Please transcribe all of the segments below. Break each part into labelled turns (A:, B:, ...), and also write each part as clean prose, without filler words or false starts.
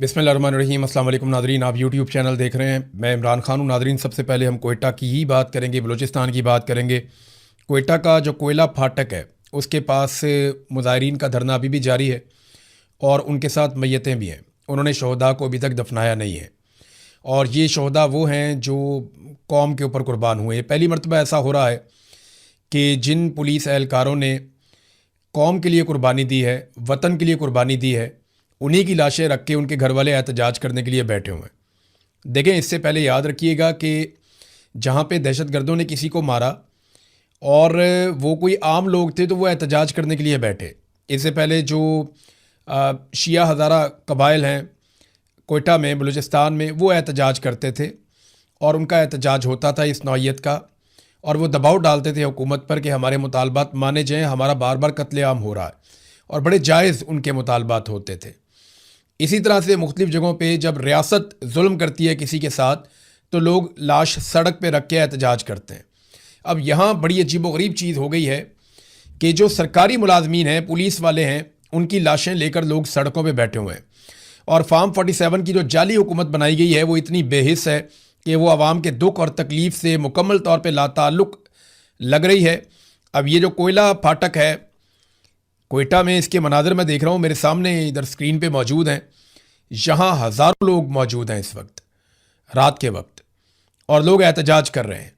A: बिस्मिल्लाहिर्रहमानिर्रहीम। अस्सलाम वालेकुम नादरीन, आप यूट्यूब चैनल देख रहे हैं। मैं इमरान खान हूँ। नादरीन, सबसे पहले हम कोयटा की ही बात करेंगे, बलूचिस्तान की बात करेंगे। कोयटा का जो कोयला फाटक है उसके पास मुजाहिरीन का धरना अभी भी जारी है और उनके साथ मैयतें भी हैं। उन्होंने शहदा को अभी तक दफनाया नहीं है और ये शहदा वो हैं जो कौम के ऊपर कुर्बान हुए। पहली मरतबा ऐसा हो रहा है कि जिन पुलिस एहलकारों ने कौम के लिए कुर्बानी दी है, वतन के लिए कुर्बानी दी है, उन्हीं की लाशें रख के उनके घर वाले एहतजाज करने के लिए बैठे हुए हैं। देखें, इससे पहले याद रखिएगा कि जहाँ पे दहशतगर्दों ने किसी को मारा और वो कोई आम लोग थे तो वो एहतजाज करने के लिए बैठे। इससे पहले जो शिया हज़ारा कबाइल हैं कोयटा में, बलूचिस्तान में, वो एहतजाज करते थे और उनका एहतजाज होता था इस नौइयत का, और वो दबाव डालते थे हुकूमत पर कि हमारे मुतालबात माने जाएँ, हमारा बार बार कत्लेआम हो रहा है, और बड़े जायज़ उनके मुतालबात होते थे। इसी तरह से मुख्तलिफ़ जगहों पे जब रियासत जुल्म करती है किसी के साथ तो लोग लाश सड़क पे रख के एहतजाज करते हैं। अब यहाँ बड़ी अजीबोगरीब चीज़ हो गई है कि जो सरकारी मुलाजमीन हैं, पुलिस वाले हैं, उनकी लाशें लेकर लोग सड़कों पे बैठे हुए हैं। और फार्म 47 की जो जाली हुकूमत बनाई गई है वो इतनी बेहिस है कि वो आवाम के दुख और तकलीफ़ से मुकम्मल तौर पर लाताल्लुक़ लग रही है। अब ये जो कोयला फाटक है कोयटा में, इसके मनाज़र मैं देख रहा हूँ, मेरे सामने इधर स्क्रीन पे मौजूद हैं। यहाँ हज़ारों लोग मौजूद हैं इस वक्त, रात के वक्त, और लोग एहतजाज कर रहे हैं।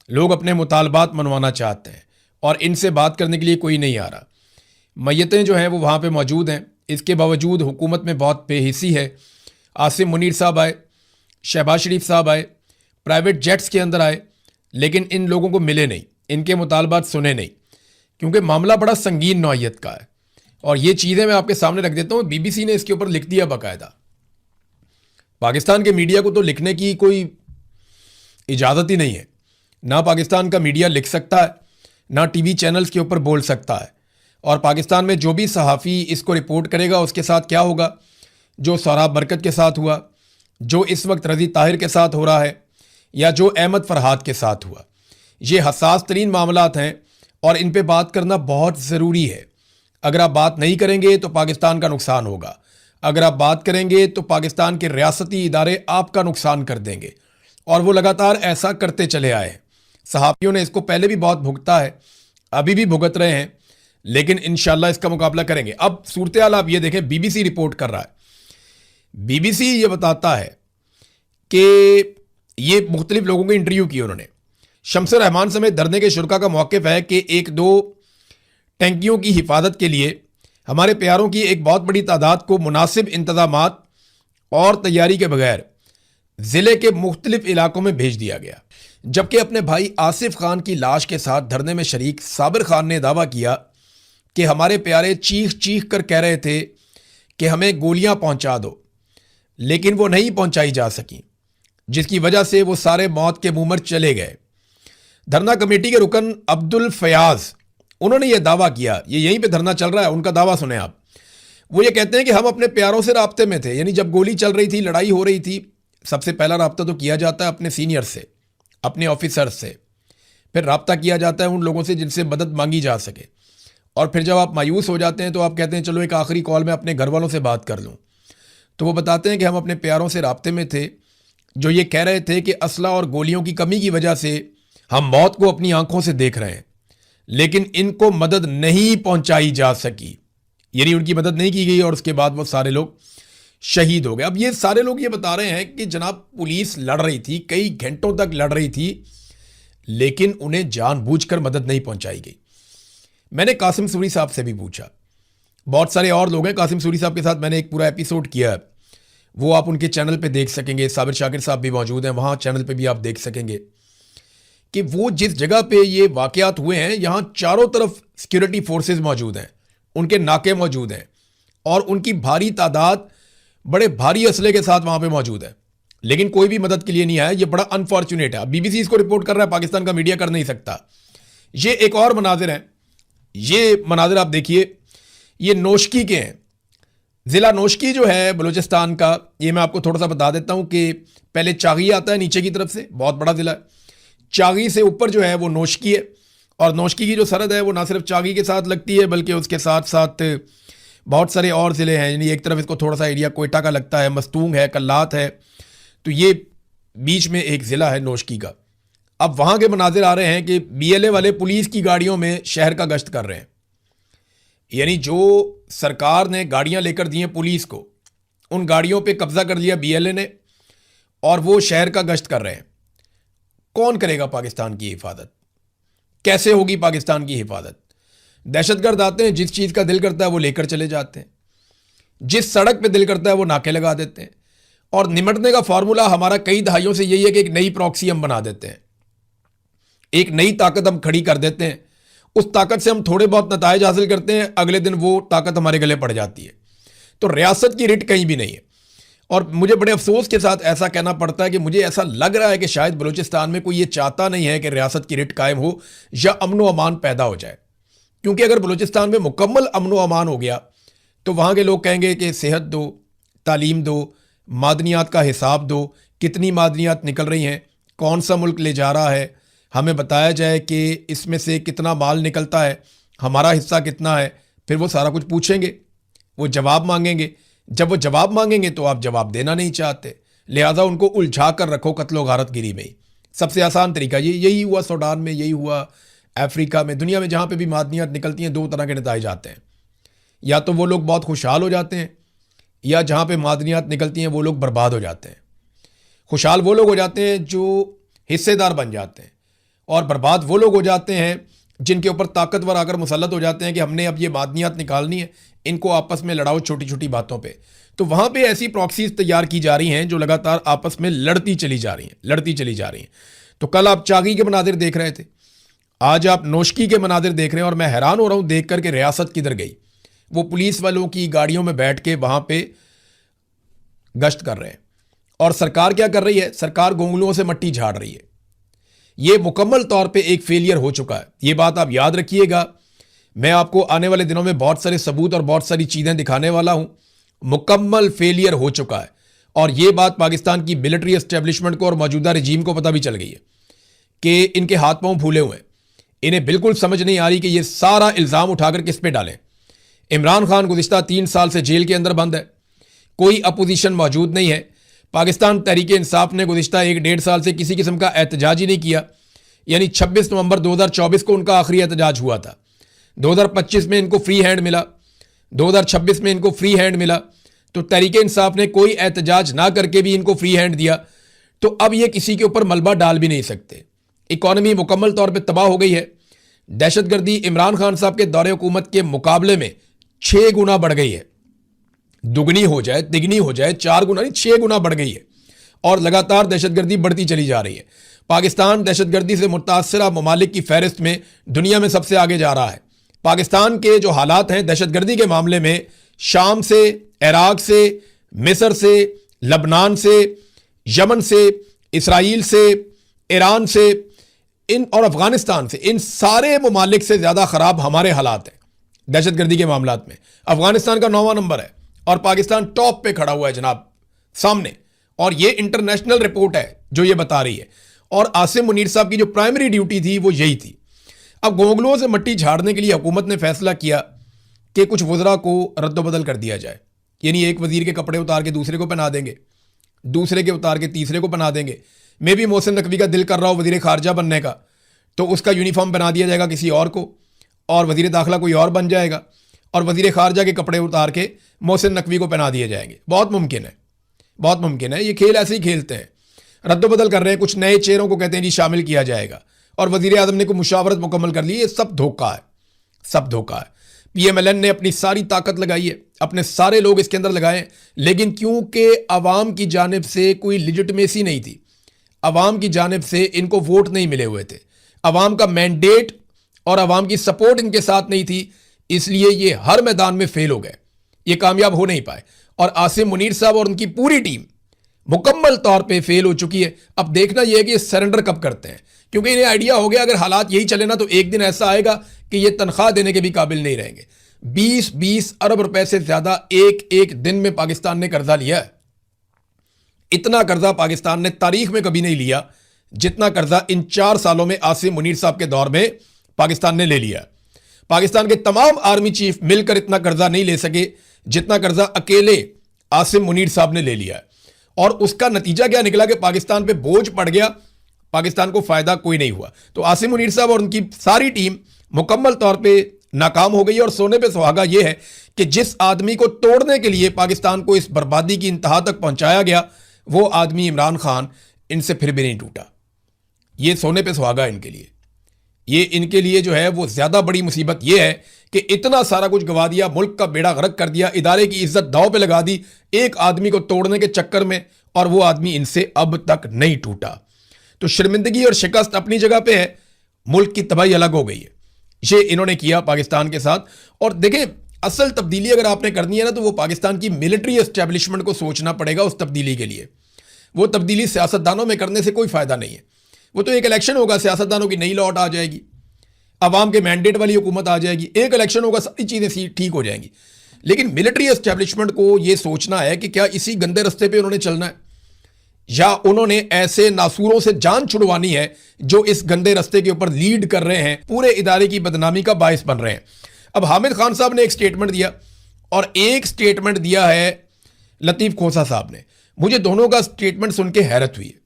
A: लोग अपने मुतालबात मनवाना चाहते हैं और इनसे बात करने के लिए कोई नहीं आ रहा। मैयतें जो हैं वो वहाँ पे मौजूद हैं। इसके बावजूद हुकूमत में बहुत बेहिसी है। आसिम मुनीर साहब आए, शहबाज शरीफ साहब आए, प्राइवेट जेट्स के अंदर आए, लेकिन इन लोगों को मिले नहीं, इनके मुतालबात सुने नहीं, क्योंकि मामला बड़ा संगीन नौइयत का है। और ये चीज़ें मैं आपके सामने रख देता हूँ। बीबीसी ने इसके ऊपर लिख दिया बाकायदा। पाकिस्तान के मीडिया को तो लिखने की कोई इजाज़त ही नहीं है। ना पाकिस्तान का मीडिया लिख सकता है, ना टीवी चैनल्स के ऊपर बोल सकता है। और पाकिस्तान में जो भी सहाफ़ी इसको रिपोर्ट करेगा उसके साथ क्या होगा, जो सोहराब बरकत के साथ हुआ, जो इस वक्त रज़ी ताहिर के साथ हो रहा है, या जो अहमद फरहाद के साथ हुआ। ये हसास तरीन मामलात हैं और इन पे बात करना बहुत ज़रूरी है। अगर आप बात नहीं करेंगे तो पाकिस्तान का नुकसान होगा। अगर आप बात करेंगे तो पाकिस्तान के रियासती इदारे आपका नुकसान कर देंगे, और वो लगातार ऐसा करते चले आए हैं। सहाफ़ियों ने इसको पहले भी बहुत भुगता है, अभी भी भुगत रहे हैं, लेकिन इंशाल्लाह इसका मुकाबला करेंगे। अब सूरत हाल आप ये देखें, बीबीसी रिपोर्ट कर रहा है। बीबीसी ये बताता है कि ये मुख्तलिफ लोगों के इंटरव्यू किए उन्होंने। शम्स रहमान समेत धरने के शुरका का मौक़िफ़ है कि एक दो टैंकियों की हिफाजत के लिए हमारे प्यारों की एक बहुत बड़ी तादाद को मुनासिब इंतजामात और तैयारी के बगैर ज़िले के मुख्तलिफ इलाकों में भेज दिया गया। जबकि अपने भाई आसिफ खान की लाश के साथ धरने में शरीक साबिर खान ने दावा किया कि हमारे प्यारे चीख चीख कर कह रहे थे कि हमें गोलियां पहुंचा दो, लेकिन वो नहीं पहुंचाई जा सकी, जिसकी वजह से वो सारे मौत के मुंह पर चले गए। धरना कमेटी के रुकन अब्दुल फयाज, उन्होंने ये दावा किया, ये यहीं पे धरना चल रहा है, उनका दावा सुने आप। वो ये कहते हैं कि हम अपने प्यारों से राब्ते में थे। यानी जब गोली चल रही थी, लड़ाई हो रही थी, सबसे पहला राब्ता तो किया जाता है अपने सीनियर से, अपने ऑफिसर से, फिर राब्ता किया जाता है उन लोगों से जिनसे मदद मांगी जा सके, और फिर जब आप मायूस हो जाते हैं तो आप कहते हैं चलो एक आखिरी कॉल में अपने घर वालों से बात कर लूँ। तो वो बताते हैं कि हम अपने प्यारों से राब्ते में थे, जो ये कह रहे थे कि असला और गोलियों की कमी की वजह से हम मौत को अपनी आंखों से देख रहे हैं, लेकिन इनको मदद नहीं पहुंचाई जा सकी, यानी उनकी मदद नहीं की गई, और उसके बाद वो सारे लोग शहीद हो गए। अब ये सारे लोग ये बता रहे हैं कि जनाब पुलिस लड़ रही थी, कई घंटों तक लड़ रही थी, लेकिन उन्हें जानबूझकर मदद नहीं पहुंचाई गई। मैंने कासिम सूरी साहब से भी पूछा, बहुत सारे और लोग हैं, कासिम सूरी साहब के साथ मैंने एक पूरा एपिसोड किया है, वो आप उनके चैनल पे देख सकेंगे। साबिर शाकिर साहब भी मौजूद हैं, वहाँ चैनल पे भी आप देख सकेंगे कि वो जिस जगह पे ये वाक़यात हुए हैं, यहाँ चारों तरफ सिक्योरिटी फोर्सेस मौजूद हैं, उनके नाके मौजूद हैं, और उनकी भारी तादाद बड़े भारी असले के साथ वहाँ पे मौजूद है, लेकिन कोई भी मदद के लिए नहीं आया। ये बड़ा अनफॉर्चुनेट है। बीबीसी इसको रिपोर्ट कर रहा है, पाकिस्तान का मीडिया कर नहीं सकता। ये एक और मनाजिर हैं, ये मनाजिर आप देखिए, ये नोशकी के हैं। ज़िला नोशकी जो है बलूचिस्तान का, ये मैं आपको थोड़ा सा बता देता हूँ कि पहले चागी आता है नीचे की तरफ से, बहुत बड़ा ज़िला है। चागी से ऊपर जो है वो नोशकी है, और नोशकी की जो सरहद है वो ना सिर्फ चागी के साथ लगती है बल्कि उसके साथ साथ बहुत सारे और ज़िले हैं, यानी एक तरफ इसको थोड़ा सा एरिया कोयटा का लगता है, मस्तूंग है, कल्लात है, तो ये बीच में एक ज़िला है नोशकी का। अब वहाँ के मनाजिर आ रहे हैं कि बीएलए वाले पुलिस की गाड़ियों में शहर का गश्त कर रहे हैं, यानी जो सरकार ने गाड़ियाँ लेकर दी हैं पुलिस को, उन गाड़ियों पे कब्जा कर लिया बीएलए ने और वो शहर का गश्त कर रहे हैं। कौन करेगा पाकिस्तान की हिफाजत? कैसे होगी पाकिस्तान की हिफाजत? दहशतगर्द आते हैं, जिस चीज़ का दिल करता है वो लेकर चले जाते हैं, जिस सड़क पे दिल करता है वो नाके लगा देते हैं। और निमटने का फार्मूला हमारा कई दहाइयों से यही है कि एक नई प्रॉक्सी हम बना देते हैं, एक नई ताकत हम खड़ी कर देते हैं, उस ताकत से हम थोड़े बहुत नताइज हासिल करते हैं, अगले दिन वो ताकत हमारे गले पड़ जाती है। तो रियासत की रिट कहीं भी नहीं है। और मुझे बड़े अफसोस के साथ ऐसा कहना पड़ता है कि मुझे ऐसा लग रहा है कि शायद बलूचिस्तान में कोई ये चाहता नहीं है कि रियासत की रिट कायम हो या अमन व अमान पैदा हो जाए, क्योंकि अगर बलूचिस्तान में मुकम्मल अमन व अमान हो गया तो वहाँ के लोग कहेंगे कि सेहत दो, तालीम दो, मादनियात का हिसाब दो, कितनी मादनियात निकल रही हैं, कौन सा मुल्क ले जा रहा है, हमें बताया जाए कि इसमें से कितना माल निकलता है, हमारा हिस्सा कितना है। फिर वो सारा कुछ पूछेंगे, वो जवाब मांगेंगे। जब वो जवाब मांगेंगे तो आप जवाब देना नहीं चाहते, लिहाजा उनको उलझा कर रखो कत्लो गारतगिरी में ही। सबसे आसान तरीका यही हुआ सूडान में, यही हुआ अफ्रीका में, दुनिया में जहाँ पे भी मादनियात निकलती हैं दो तरह के नताइज आते हैं, या तो वो लोग बहुत खुशहाल हो जाते हैं, या जहाँ पे मादनियात निकलती हैं वो लोग बर्बाद हो जाते हैं। खुशहाल वो लोग हो जाते हैं जो हिस्सेदार बन जाते हैं, और बर्बाद वो लोग हो जाते हैं जिनके ऊपर ताकतवर आकर मुसल्लत हो जाते हैं कि हमने अब ये मादनियात निकालनी है, इनको आपस में लड़ाओ छोटी छोटी बातों पे। तो वहाँ पे ऐसी प्रॉक्सीज तैयार की जा रही हैं जो लगातार आपस में लड़ती चली जा रही हैं। तो कल आप चागी के मनाजिर देख रहे थे, आज आप नोशकी के मनाजिर देख रहे हैं, और मैं हैरान हो रहा हूँ देख कर के रियासत किधर गई। वो पुलिस वालों की गाड़ियों में बैठ के वहाँ पे गश्त कर रहे हैं, और सरकार क्या कर रही है? सरकार गोंगलुओं से मट्टी झाड़ रही है। ये मुकम्मल तौर पे एक फेलियर हो चुका है, ये बात आप याद रखिएगा। मैं आपको आने वाले दिनों में बहुत सारे सबूत और बहुत सारी चीज़ें दिखाने वाला हूं। मुकम्मल फेलियर हो चुका है, और ये बात पाकिस्तान की मिलिट्री एस्टेब्लिशमेंट को और मौजूदा रजीम को पता भी चल गई है कि इनके हाथ पांव फूले हुए हैं। इन्हें बिल्कुल समझ नहीं आ रही कि ये सारा इल्ज़ाम उठाकर किस पे डालें। इमरान खान गुज़िश्ता 3 साल से जेल के अंदर बंद है, कोई अपोजिशन मौजूद नहीं है। पाकिस्तान तहरीक इंसाफ ने गुज़िश्ता 1-1.5 साल से किसी किस्म का एहतजाज ही नहीं किया, यानी 26 नवंबर 2024 को उनका आखिरी एहतजाज हुआ था। 2025 में इनको फ्री हैंड मिला, 2026 में इनको फ्री हैंड मिला, तो तहरीक इंसाफ ने कोई एहतजाज ना करके भी इनको फ्री हैंड दिया। तो अब ये किसी के ऊपर मलबा डाल भी नहीं सकते। इकॉनमी मुकम्मल तौर पे तबाह हो गई है। दहशतगर्दी इमरान खान साहब के दौरे हुकूमत के मुकाबले में 6 गुना बढ़ गई है, दुगनी हो जाए, तिगनी हो जाए, 4 गुना नहीं, 6 गुना बढ़ गई है, और लगातार दहशतगर्दी बढ़ती चली जा रही है। पाकिस्तान दहशतगर्दी से मुतासरा ममालिक की फहरिस्त में दुनिया में सबसे आगे जा रहा है। पाकिस्तान के जो हालात हैं दहशतगर्दी के मामले में, शाम से, इराक से, मिस्र से, लबनान से, यमन से, इसराइल से, ईरान से, इन और अफगानिस्तान से, इन सारे ममालिक से ज़्यादा ख़राब हमारे हालात हैं दहशतगर्दी के मामलात में। अफगानिस्तान का 9वां नंबर है और पाकिस्तान टॉप पे खड़ा हुआ है जनाब सामने, और ये इंटरनेशनल रिपोर्ट है जो ये बता रही है। और आसिम मुनीर साहब की जो प्राइमरी ड्यूटी थी वो यही थी। अब गोंगलुओं से मट्टी झाड़ने के लिए हुकूमत ने फैसला किया कि कुछ वज़रा को रद्दबदल कर दिया जाए, यानी एक वज़ीर के कपड़े उतार के दूसरे को पहना देंगे, दूसरे के उतार के तीसरे को पहना देंगे। मे भी मोहसिन नकवी का दिल कर रहा हो वज़ीर खारजा बनने का, तो उसका यूनिफॉर्म बना दिया जाएगा किसी और को, और वज़ीर दाखिला कोई और बन जाएगा, और वज़ीर खारजा के कपड़े उतार के मोहसिन नकवी को पहना दिए जाएंगे। बहुत मुमकिन है, बहुत मुमकिन है। ये खेल ऐसे ही खेलते हैं, रद्दबदल कर रहे हैं, कुछ नए चेहरों को कहते हैं जी शामिल किया जाएगा, और वज़ीर आज़म ने कोई मुशावरत मुकम्मल कर ली। ये सब धोखा है, सब धोखा है। PMLN ने अपनी सारी ताकत लगाई है, अपने सारे लोग इसके अंदर लगाए, लेकिन क्योंकि अवाम की जानिब से कोई लिजिटमेसी नहीं थी, अवाम की जानिब से इनको वोट नहीं मिले हुए थे, अवाम का मैंडेट और अवाम की सपोर्ट इनके साथ नहीं थी, इसलिए ये हर मैदान में फेल हो गए, ये कामयाब हो नहीं पाए। और आसिम मुनीर साहब और उनकी पूरी टीम मुकम्मल तौर पे फेल हो चुकी है। अब देखना यह है कि ये सरेंडर कब करते हैं, क्योंकि इन्हें आइडिया हो गया अगर हालात यही चले ना तो एक दिन ऐसा आएगा कि ये तनख्वाह देने के भी काबिल नहीं रहेंगे। 20-20 अरब रुपए से ज्यादा एक एक दिन में पाकिस्तान ने कर्जा लिया है। इतना कर्जा पाकिस्तान ने तारीख में कभी नहीं लिया जितना कर्जा इन 4 सालों में आसिम मुनीर साहब के दौर में पाकिस्तान ने ले लिया। पाकिस्तान के तमाम आर्मी चीफ मिलकर इतना कर्जा नहीं ले सके जितना कर्जा अकेले आसिम मुनीर साहब ने ले लिया है। और उसका नतीजा क्या निकला कि पाकिस्तान पे बोझ पड़ गया, पाकिस्तान को फायदा कोई नहीं हुआ। तो आसिम मुनीर साहब और उनकी सारी टीम मुकम्मल तौर पे नाकाम हो गई। और सोने पे सुहागा यह है कि जिस आदमी को तोड़ने के लिए पाकिस्तान को इस बर्बादी की इंतहा तक पहुंचाया गया, वो आदमी इमरान खान इनसे फिर भी नहीं टूटा। ये सोने पे सुहागा इनके लिए। ये इनके लिए जो है वो ज्यादा बड़ी मुसीबत ये है कि इतना सारा कुछ गवा दिया, मुल्क का बेड़ा गर्क कर दिया, इदारे की इज्जत दांव पे लगा दी एक आदमी को तोड़ने के चक्कर में, और वो आदमी इनसे अब तक नहीं टूटा। तो शर्मिंदगी और शिकस्त अपनी जगह पे है, मुल्क की तबाही अलग हो गई है। ये इन्होंने किया पाकिस्तान के साथ। और देखें, असल तब्दीली अगर आपने करनी है ना, तो वो पाकिस्तान की मिलिट्री एस्टेब्लिशमेंट को सोचना पड़ेगा उस तब्दीली के लिए। वो तब्दीली सियासतदानों में करने से कोई फायदा नहीं है। वो तो एक इलेक्शन होगा, सियासतदानों की नई लौट आ जाएगी, अवाम के मैंडेट वाली हुकूमत आ जाएगी, एक इलेक्शन होगा, सारी चीज़ें ठीक हो जाएंगी। लेकिन मिलिट्री एस्टेब्लिशमेंट को ये सोचना है कि क्या इसी गंदे रस्ते पे उन्होंने चलना है, या उन्होंने ऐसे नासूरों से जान छुड़वानी है जो इस गंदे रस्ते के ऊपर लीड कर रहे हैं, पूरे इदारे की बदनामी का बायस बन रहे हैं। अब हामिद खान साहब ने एक स्टेटमेंट दिया, और एक स्टेटमेंट दिया है लतीफ़ खोसा साहब ने। मुझे दोनों का स्टेटमेंट सुन के हैरत हुई है,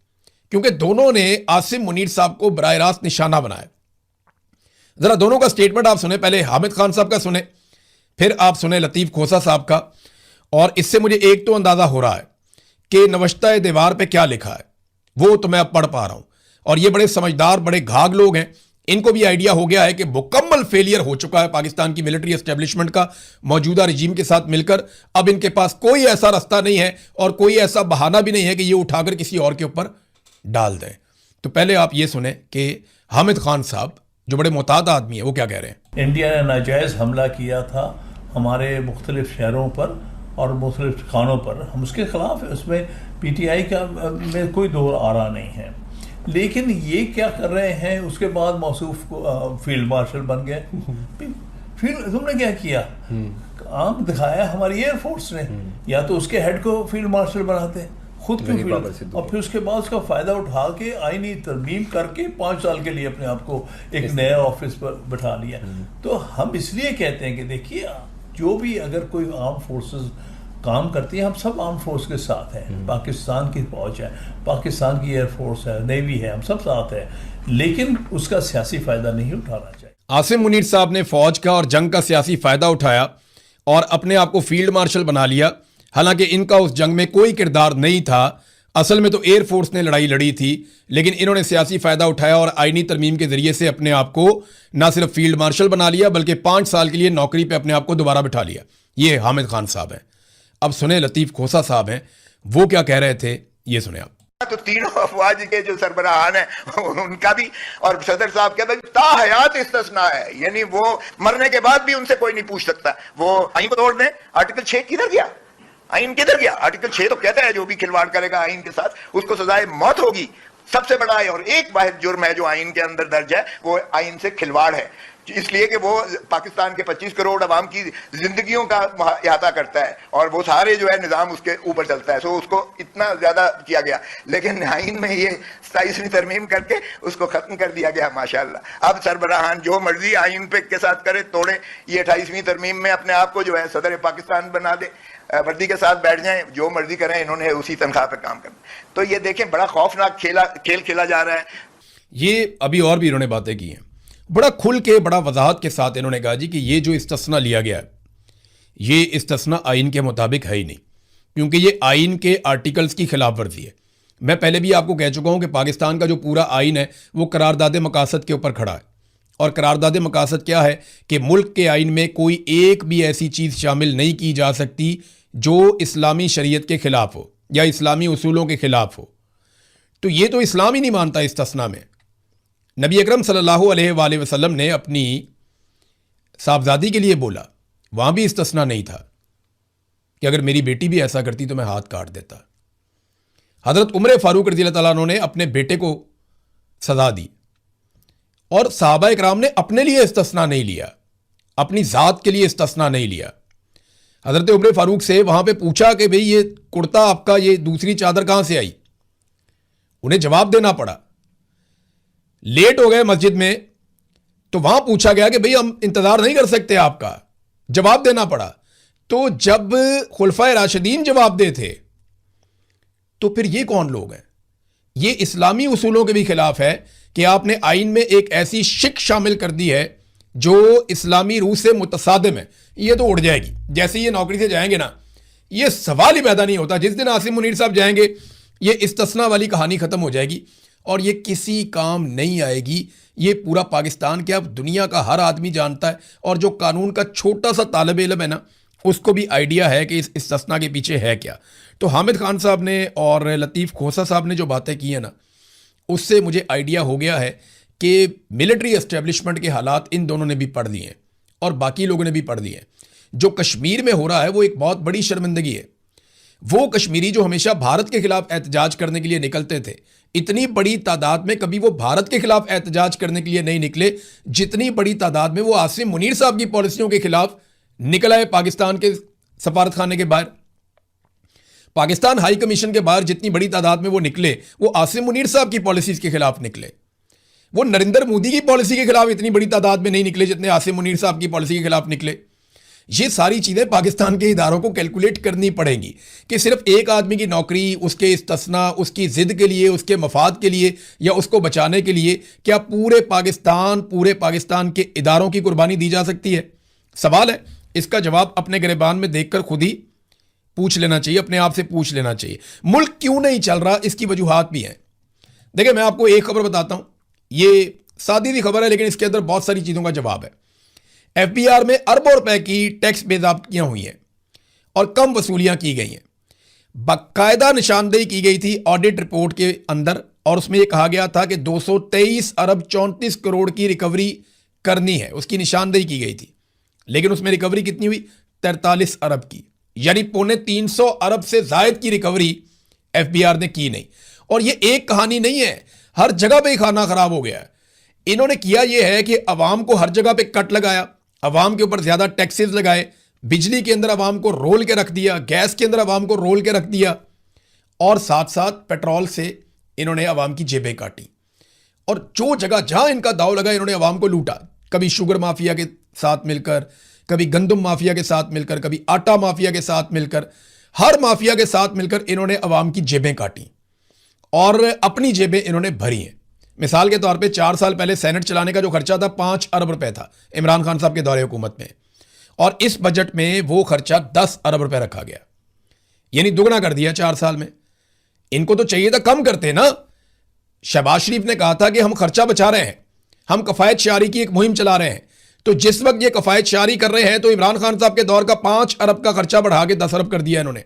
A: क्योंकि दोनों ने आसिम मुनीर साहब को बराह रास्त निशाना बनाया। जरा दोनों का स्टेटमेंट आप सुने, पहले हामिद खान साहब का सुने, फिर आप सुने लतीफ़ खोसा साहब का। और इससे मुझे एक तो अंदाजा हो रहा है कि नवश्ता दीवार पे क्या लिखा है वो तो मैं अब पढ़ पा रहा हूं। और ये बड़े समझदार, बड़े घाघ लोग हैं, इनको भी आइडिया हो गया है कि मुकम्मल फेलियर हो चुका है पाकिस्तान की मिलिट्री एस्टेब्लिशमेंट का मौजूदा रजीम के साथ मिलकर। अब इनके पास कोई ऐसा रास्ता नहीं है और कोई ऐसा बहाना भी नहीं है कि ये उठाकर किसी और के ऊपर डाल दें। तो पहले आप ये सुने कि हामिद खान साहब, जो बड़े मोहतात आदमी है, वो क्या कह रहे हैं।
B: इंडिया ने नाजायज़ हमला किया था हमारे मुख्तलिफ शहरों पर और मुख्तलिफ ठिकानों पर, हम उसके खिलाफ है, उसमें PTI का में कोई दो आरा नहीं है। लेकिन ये क्या कर रहे हैं, उसके बाद मौसूफ को फील्ड मार्शल बन गए। फील्ड तुमने क्या किया, काम दिखाया हमारी एयरफोर्स ने, या तो उसके हेड को फील्ड मार्शल बनाते खुद क्यों फील्ड, और फिर उसके बाद उसका फायदा उठा के आईनी तरमीम करके 5 साल के लिए अपने आप को एक नया ऑफिस पर बैठा लिया। तो हम इसलिए कहते हैं कि देखिए, जो भी अगर कोई आर्म फोर्सेस काम करती है, हम सब आर्म फोर्स के साथ हैं। पाकिस्तान की फौज है, पाकिस्तान की एयरफोर्स है, नेवी है, हम सब साथ हैं, लेकिन उसका सियासी फायदा नहीं उठाना चाहिए।
A: आसिम मुनीर साहब ने फौज का और जंग का सियासी फायदा उठाया और अपने आप को फील्ड मार्शल बना लिया। हालांकि इनका उस जंग में कोई किरदार नहीं था, असल में तो एयरफोर्स ने लड़ाई लड़ी थी, लेकिन इन्होंने सियासी फायदा उठाया और आईनी तरमीम के जरिए से अपने आप को ना सिर्फ फील्ड मार्शल बना लिया, बल्कि 5 साल के लिए नौकरी पे अपने आप को दोबारा बिठा लिया। ये हामिद खान साहब हैं। अब सुने लतीफ़ खोसा साहब हैं, वो क्या कह रहे थे, ये सुने आप।
C: तो तीनों अफवाज के जो सरबराहान है उनका भी, और सदर साहब कहते हैं ता हयात इस्तिस्ना है, यानी वो मरने के बाद भी उनसे कोई नहीं पूछ सकता। वो आईन को तोड़ दें, आर्टिकल 6 किधर गया, आईन किधर गया। आर्टिकल 6 तो कहता है जो भी खिलवाड़ करेगा आईन के साथ उसको सजाए मौत होगी। सबसे बड़ा है और एक वाहिद जुर्म है जो आईन के अंदर दर्ज है, वो आईन से खिलवाड़ है, इसलिए कि वो पाकिस्तान के 25 करोड़ अवाम की जिंदगियों का अहाता करता है और वो सारे जो है निज़ाम उसके ऊपर चलता है। सो उसको इतना ज्यादा किया गया, लेकिन आइन में ये 27वीं तरमीम करके उसको खत्म कर दिया गया माशाल्लाह। अब सरबराहान जो मर्जी आइन पे के साथ करे तोड़े, ये 28वीं तरमीम में अपने आप को जो है सदर पाकिस्तान बना दे, वर्दी के साथ बैठ जाएं, जो मर्जी करें, इन्होंने उसी तनख्वाह पे काम करना। तो ये देखें बड़ा खौफनाक खेल खेला जा रहा है।
A: ये अभी और भी इन्होंने बातें की हैं, बड़ा खुल के, बड़ा वजाहत के साथ इन्होंने कहा जी कि ये जो इस्तिस्ना लिया गया है, ये इस्तिस्ना आइन के मुताबिक है ही नहीं, क्योंकि ये आइन के आर्टिकल्स की खिलाफ वर्जी है। मैं पहले भी आपको कह चुका हूं कि पाकिस्तान का जो पूरा आइन है वो करारदाद मकासद के ऊपर खड़ा है, और करारदाद मकासद क्या है कि मुल्क के आइन में कोई एक भी ऐसी चीज़ शामिल नहीं की जा सकती जो इस्लामी शरीयत के खिलाफ हो या इस्लामी उसूलों के खिलाफ हो। तो ये तो इस्लाम ही नहीं मानता इस्तिस्ना में। नबी अकरम सल्लल्लाहु अलैहि वसल्लम ने अपनी साहबजादी के लिए बोला, वहाँ भी इस्तिस्ना नहीं था कि अगर मेरी बेटी भी ऐसा करती तो मैं हाथ काट देता। हज़रत उमर फारूक रज़ी अल्लाह तआला अन्हु ने अपने बेटे को सज़ा दी, और सहाबा इकराम ने अपने लिए इस्तिस्ना नहीं लिया, अपनी ज़ात के लिए इस्तिस्ना नहीं लिया। हज़रत उमर फारूक से वहाँ पे पूछा कि भाई ये कुर्ता आपका, ये दूसरी चादर कहाँ से आई, उन्हें जवाब देना पड़ा। लेट हो गए मस्जिद में तो वहां पूछा गया कि भाई हम इंतजार नहीं कर सकते आपका, जवाब देना पड़ा। तो जब खुलफाए राशिदीन जवाब दे थे तो फिर ये कौन लोग हैं? ये इस्लामी उसूलों के भी खिलाफ है कि आपने आइन में एक ऐसी शिक शामिल कर दी है जो इस्लामी रूह से मुतसादिम है। ये तो उड़ जाएगी जैसे ये नौकरी से जाएंगे ना, ये सवाल ही पैदा नहीं होता। जिस दिन आसिम मुनीर साहब जाएंगे ये इस्तिस्ना वाली कहानी खत्म हो जाएगी और ये किसी काम नहीं आएगी। ये पूरा पाकिस्तान क्या दुनिया का हर आदमी जानता है, और जो कानून का छोटा सा तालिब इल्म है ना उसको भी आइडिया है कि इस इस्तिस्ना के पीछे है क्या। तो हामिद खान साहब ने और लतीफ़ खोसा साहब ने जो बातें की हैं ना, उससे मुझे आइडिया हो गया है कि मिलिट्री एस्टेब्लिशमेंट के हालात इन दोनों ने भी पढ़ लिए हैं और बाकी लोगों ने भी पढ़ लिए हैं। जो कश्मीर में हो रहा है वो एक बहुत बड़ी शर्मिंदगी है। वो कश्मीरी जो हमेशा भारत के खिलाफ एहतजाज करने के लिए निकलते थे, इतनी बड़ी तादाद में कभी वो भारत के खिलाफ एहतजाज करने के लिए नहीं निकले जितनी बड़ी तादाद में वो आसिम मुनीर साहब की पॉलिसियों के खिलाफ निकल आए। पाकिस्तान के सफारत खाने के बाहर, पाकिस्तान हाई कमीशन के बाहर जितनी बड़ी तादाद में वो निकले, वो आसिम मुनीर साहब की पॉलिसीज के खिलाफ निकले। वो नरेंद्र मोदी की पॉलिसी के खिलाफ इतनी बड़ी तादाद में नहीं निकले जितने आसिम मुनीर साहब की पॉलिसी के खिलाफ निकले। ये सारी चीज़ें पाकिस्तान के इदारों को कैलकुलेट करनी पड़ेंगी कि सिर्फ एक आदमी की नौकरी, उसके इस्तिस्ना, उसकी ज़िद के लिए, उसके मफाद के लिए या उसको बचाने के लिए क्या पूरे पाकिस्तान के इदारों की कुर्बानी दी जा सकती है? सवाल है, इसका जवाब अपने गिरबान में देखकर खुद ही पूछ लेना चाहिए, अपने आप से पूछ लेना चाहिए। मुल्क क्यों नहीं चल रहा, इसकी वजूहात भी हैं। देखिए मैं आपको एक खबर बताता हूं, ये सादी सी खबर है लेकिन इसके अंदर बहुत सारी चीज़ों का जवाब है। एफबीआर में अरबों रुपए की टैक्स बेज़ाब्तियां हुई हैं और कम वसूलियां की गई हैं। बाकायदा निशानदेही की गई थी ऑडिट रिपोर्ट के अंदर और उसमें यह कहा गया था कि 223 अरब 34 करोड़ की रिकवरी करनी है, उसकी निशानदेही की गई थी। लेकिन उसमें रिकवरी कितनी हुई? 43 अरब की, यानी 350 अरब से जायद की रिकवरी एफबीआर ने की नहीं। और ये एक कहानी नहीं है, हर जगह पे खाना खराब हो गया है। इन्होंने किया यह है कि अवाम को हर जगह पे कट लगाया, अवाम के ऊपर ज्यादा टैक्सेस लगाए, बिजली के अंदर अवाम को रोल के रख दिया, गैस के अंदर अवाम को रोल के रख दिया और साथ साथ पेट्रोल से इन्होंने अवाम की जेबें काटी। और जो जगह जहां इनका दाव लगा इन्होंने अवाम को लूटा, कभी शुगर माफिया के साथ मिलकर, कभी गंदम माफिया के साथ मिलकर, कभी आटा माफिया के साथ मिलकर, हर माफिया के साथ मिलकर इन्होंने अवाम की जेबें काटी और अपनी जेबें इन्होंने भरी हैं। मिसाल के तौर पे 4 साल पहले सेनेट चलाने का जो खर्चा था 5 अरब रुपए था इमरान खान साहब के दौरे हुकूमत में, और इस बजट में वो खर्चा 10 अरब रुपए रखा गया, यानी दुगना कर दिया 4 साल में। इनको तो चाहिए था कम करते ना। शहबाज शरीफ ने कहा था कि हम खर्चा बचा रहे हैं, हम कफायत शारी की एक मुहिम चला रहे हैं। तो जिस वक्त ये कफायत शारी कर रहे हैं तो इमरान खान साहब के दौर का 5 अरब का खर्चा बढ़ा के 10 अरब कर दिया इन्होंने।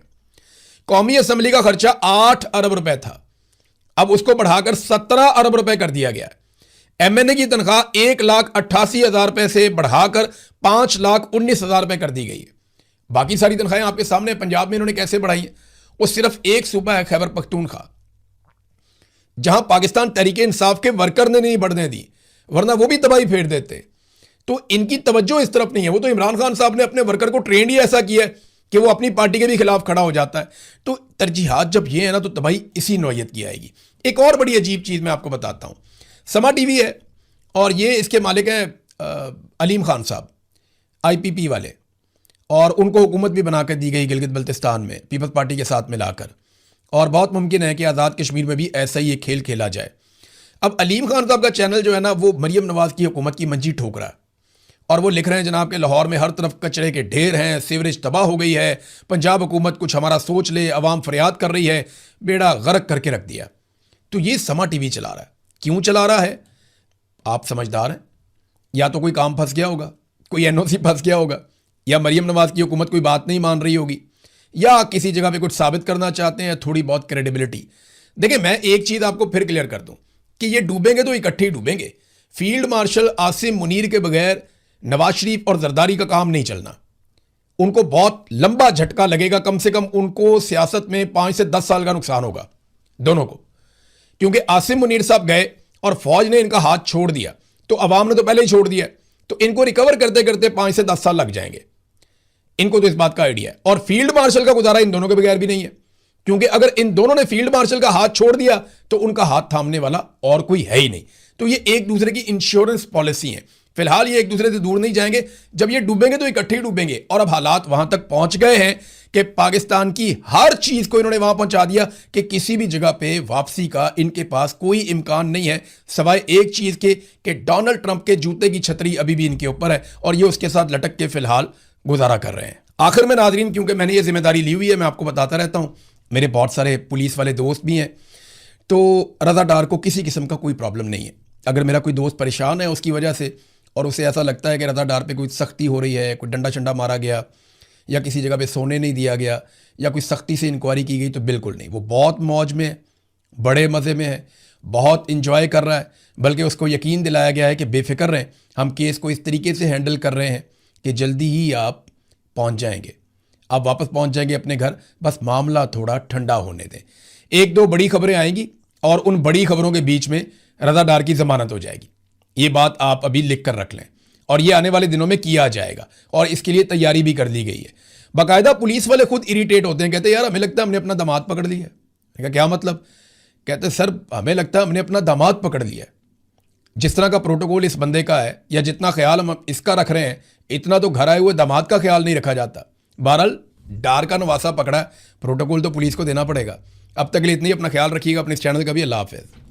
A: कौमी असम्बली का खर्चा 8 अरब रुपए था, अब उसको बढ़ाकर 17 अरब रुपए कर दिया गया। एमएनए की तनख्वाह 1,88,000 रुपए से बढ़ाकर 5,19,000 रुपए कर दी गई है। बाकी सारी तनख्वाहें आपके सामने। पंजाब में इन्होंने कैसे बढ़ाई है? वो सिर्फ एक सूबा है खैबर पख्तूनख्वा, जहां पाकिस्तान तहरीक इंसाफ के वर्कर ने नहीं बढ़ने दी, वरना वो भी तबाही फेर देते। तो इनकी तवज्जो इस तरफ नहीं है। वो तो इमरान खान साहब ने अपने वर्कर को ट्रेंड ही ऐसा किया है कि वो अपनी पार्टी के भी खिलाफ खड़ा हो जाता है। तो तरजीहात जब ये है ना तो तबाही इसी नौयत की आएगी। एक और बड़ी अजीब चीज़ मैं आपको बताता हूँ। समा टीवी है और ये इसके मालिक हैं अलीम खान साहब, आईपीपी वाले, और उनको हुकूमत भी बनाकर दी गई गिलगित बल्तिस्तान में पीपल्स पार्टी के साथ मिलाकर, और बहुत मुमकिन है कि आज़ाद कश्मीर में भी ऐसा ही एक खेल खेला जाए। अब अलीम खान साहब का चैनल जो है ना वो मरियम नवाज की हुकूमत की मंजी ठोक रहा है और वो लिख रहे हैं जनाब के लाहौर में हर तरफ कचरे के ढेर हैं, सीवरेज तबाह हो गई है, पंजाब हुकूमत कुछ हमारा सोच ले, अवाम फरियाद कर रही है, बेड़ा गर्क करके रख दिया। तो ये समा टीवी चला रहा है। क्यों चला रहा है? आप समझदार हैं, या तो कोई काम फंस गया होगा, कोई एनओसी फंस गया होगा, या मरियम नवाज की हुकूमत कोई बात नहीं मान रही होगी, या किसी जगह पे कुछ साबित करना चाहते हैं, थोड़ी बहुत क्रेडिबिलिटी। देखिए मैं एक चीज़ आपको फिर क्लियर कर दूं कि ये डूबेंगे तो इकट्ठे ही डूबेंगे। फील्ड मार्शल आसिम मुनीर के बगैर नवाज शरीफ और जरदारी का काम नहीं चलना। उनको बहुत लंबा झटका लगेगा, कम से कम उनको सियासत में 5 से 10 साल का नुकसान होगा दोनों को, क्योंकि आसिम मुनीर साहब गए और फौज ने इनका हाथ छोड़ दिया, तो अवाम ने तो पहले ही छोड़ दिया, तो इनको रिकवर करते करते 5 से 10 साल लग जाएंगे। इनको तो इस बात का आइडिया है। और फील्ड मार्शल का गुजारा इन दोनों के बगैर भी नहीं है, क्योंकि अगर इन दोनों ने फील्ड मार्शल का हाथ छोड़ दिया तो उनका हाथ थामने वाला और कोई है ही नहीं। तो ये एक दूसरे की इंश्योरेंस पॉलिसी है। फिलहाल ये एक दूसरे से दूर नहीं जाएंगे, जब ये डूबेंगे तो इकट्ठे ही डूबेंगे। और अब हालात वहां तक पहुंच गए हैं कि पाकिस्तान की हर चीज को इन्होंने वहां पहुंचा दिया कि किसी भी जगह पे वापसी का इनके पास कोई इम्कान नहीं है, सिवाय एक चीज के कि डोनाल्ड ट्रंप के जूते की छतरी अभी भी इनके ऊपर है और ये उसके साथ लटक के फिलहाल गुजारा कर रहे हैं। आखिर में नाजरीन, क्योंकि मैंने ये जिम्मेदारी ली हुई है, मैं आपको बताता रहता हूं, मेरे बहुत सारे पुलिस वाले दोस्त भी हैं, तो रज़ा डार को किसी किस्म का कोई प्रॉब्लम नहीं है। अगर मेरा कोई दोस्त परेशान है उसकी वजह से और उसे ऐसा लगता है कि रज़ा डार पे कोई सख्ती हो रही है, कोई डंडा शंडा मारा गया या किसी जगह पे सोने नहीं दिया गया या कोई सख्ती से इंक्वायरी की गई, तो बिल्कुल नहीं। वो बहुत मौज में है, बड़े मज़े में है, बहुत इंजॉय कर रहा है, बल्कि उसको यकीन दिलाया गया है कि बेफिक्र रहें, हम केस को इस तरीके से हैंडल कर रहे हैं कि जल्दी ही आप पहुंच जाएंगे, आप वापस पहुंच जाएंगे अपने घर, बस मामला थोड़ा ठंडा होने दें। एक दो बड़ी खबरें आएंगी और उन बड़ी खबरों के बीच में रज़ा डार की ज़मानत हो जाएगी। ये बात आप अभी लिख कर रख लें और ये आने वाले दिनों में किया जाएगा और इसके लिए तैयारी भी कर ली गई है। बाकायदा पुलिस वाले खुद इरिटेट होते हैं, कहते हैं यार हमें लगता है हमने अपना दामाद पकड़ लिया है। मैंने कहा क्या मतलब? कहते हैं सर हमें लगता है हमने अपना दामाद पकड़ लिया है। जिस तरह का प्रोटोकॉल इस बंदे का है या जितना ख्याल हम इसका रख रहे हैं, इतना तो घर आए हुए दामाद का ख्याल नहीं रखा जाता। बहरहाल डार का नवासा पकड़ा है, प्रोटोकॉल तो पुलिस को देना पड़ेगा। अब तक के लिए इतनी, अपना ख्याल रखिएगा, अपने इस चैनल का भी। अल्लाह हाफ़िज़।